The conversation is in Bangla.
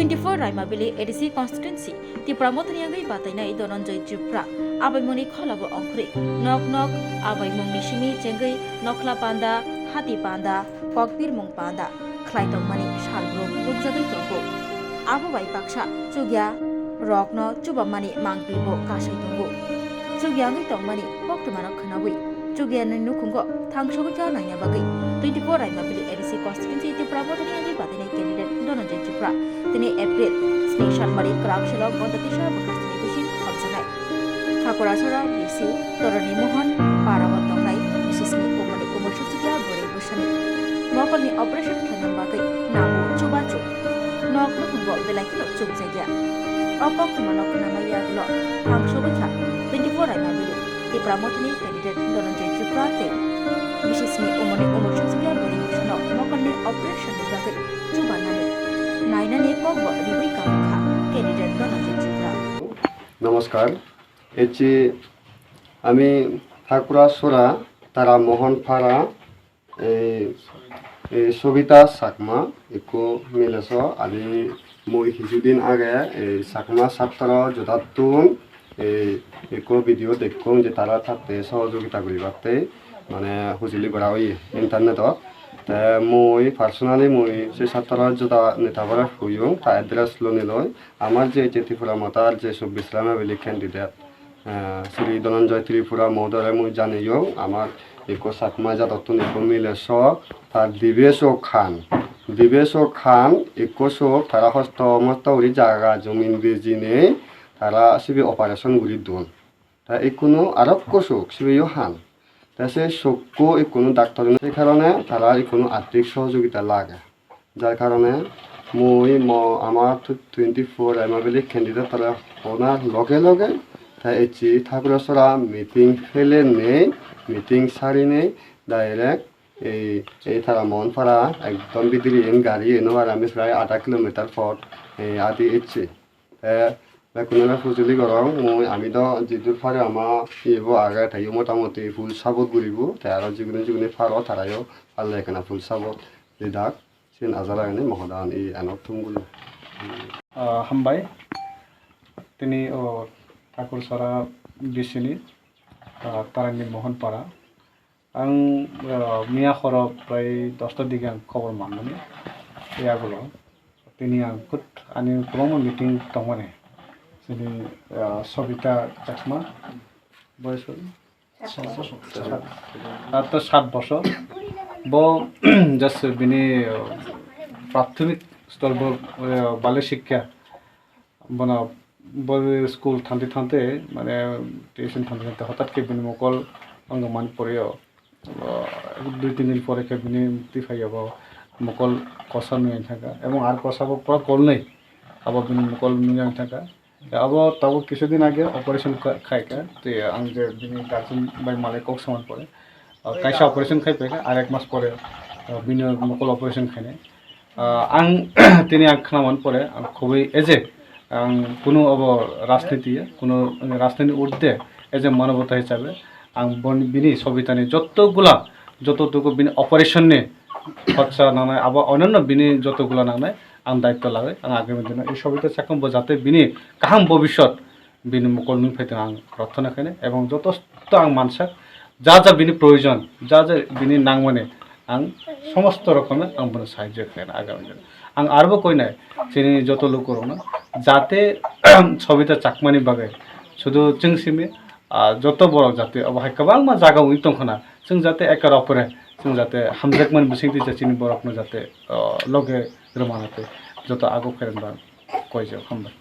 24 Raimabili ADC constituency ti pramotani angai batainai Dononjoy Tripura abaimoni kholabo ongkhri nok nok abaimongni simi chengai nokla panda hati panda kokpir mong panda khlaitong mani shalbro lukjagai tongko abo bai paksa chugya rokno chubamani mangbilbo kasai tongo chugya ngai tongmani koktumano khanabui chugya nanu khungo thangsoga naina bagai 24 Raimabili ADC constituency ti pramotani angai batainai candidate Dononjoy Tripura tini April special mari krakshalo bondatisha bakastini bisin khamsanai Thakurasora BC Toroni Mohan Parawatongnai bisisni komani komosukya bore busani Mokolni operation khanam bagai namu chubachu nok khungo belakilo chukjagya opok tumanok namaya lo thangsobakha 24 Raimabili ti pramotini candidate Dononjoy Tripura te bisisni komani komosukya bore busano mokolni operation bagai chubanani নাইনানি পগব রিবই কামখা ক্যান্ডিডেট Dononjoy Tripura নমস্কার এচি আমি ঠাকুরাসরা তারা মোহনপাড়া এই সবিতা সাকমা একো মিলেছ আমি মই কিছুদিন আগে এই সাকমা ছাত্র যথাতুন একো ভিডিও দেখুন যে তারা থাকতে সহযোগিতা করিবাতে মানে হুজুলি করা ওই ইন্টারনেটত মই পার্সোনালি মই সেই ছাত্ররা যেটা নেতাবরা হুইং তা এড্রেস লোনে লয় আমার যে ত্রিপুরা মতার যে 24 Raimabili candidate Shri Dononjoy Tripura মহোদয় মই জানিও আমার একো সাকমা জাততুন একো মিলেছ তার দিবেশ খান একোশ তারা হস্ত মস্ত উড়ি জায়গা জমিন বেজিনে তারা সিবি অপারেশন গুলি দন তা একুনো আরব কোশক সিবিও হান তাছে চকু কোনো ডাক্তার সেই কারণে তারা কোনো আর্থিক সহযোগিতা লাগে যার কারণে মই আমার 24 Raimabili ক্যান্ডিডেট তারা ওনার লগে লগে তাই এচি ঠাকুরসরা মিটিং ফেলে নেই মিটিং সারি নেই ডাইরেক্ট এই তারা মনপাড়া একদম বিদিরি গাড়ি এনো আর আমি প্রায় 8 কিলোমিটার পথ আদি এসছি কোনো ফুজুলি গরম মই আমি তো যিদূর ফারে আমার ইব আগে থাকি মোটামুটি ফুল সাবত ঘুরিব তাই আর যিগুনি ফারো তারাইও পারলে এখানে ফুল সাবত দিদাক সিন আজারা এনে মহদান এই আনক থুমগুলো হামবাই তিনি ঠাকুরসরা বিসিনি তারানি মোহনপাড়া आं मिया खर प्राय 10টার দিকে খবর মানলাম ইয়াগুলো তিনি খুদ আনি কোনো মিটিং দংমানে যিনি সবিতা চাকমা বয়স 7 বছর ব জাস্ট বিনি প্রাথমিক স্তর বাল্য শিক্ষা বনা স্কুল থানতে মানে টিউশন থানতে হঠাৎ বিনি মকল আঙ্গ মান পড়েও 2-3 দিন পরে বিনি মুক্তি পাইব মকল কষা নুয়ে থাকা এবং আর কষাব পুরো কল নেই আবার বিনি মকল নুয়ে থাকা আবার তাও কিছুদিন আগে অপারেশন খাইকা তো আং যে বিনি গার্জেন বাই মালিক সমান পড়ে কাইসা অপারেশন খাই পেকা আর 1 মাস পরে বিনি মকল অপারেশন খাইনে আং তিনি খানামান পরে খুবই এজে কোনো রাজনীতি ঊর্ধ্বে এজে মানবতা হিসাবে आं बिनि सबितानि जतटुकु बिनि अपारेशन ने खरचा नांनाय आबा अन्यान्य बिनि जतगुला नांनाय आं दायित्व लाबाय आं आगामी दिनाव এই सबिता चाकमबो जाते बिनि गाहाम भबिष्यत बिनि मकल नुई फायदों आं प्रार्थना खायनो एबं যথেষ্ট आं मानसा जा बिनि प्रयोजन जा बिनि नांमाने आं समस्त रकमे आं बनो साहाय्य खायनो आगामी दिनाव आं आरोबो कइनाय जोंनि जत लोकरनो जाते सबिता चाकमानि बागै शुधु जोंसिमि যত বড় যাতে অবহাই গোबां मा জায়গা উই দंखना जों जाते एकार अपरे जों जाते हामजाकमान बिसिंति जाचिनि बरकनो जाते लगे रमानाते যত আগো फेरनबा कयजो हामबाय।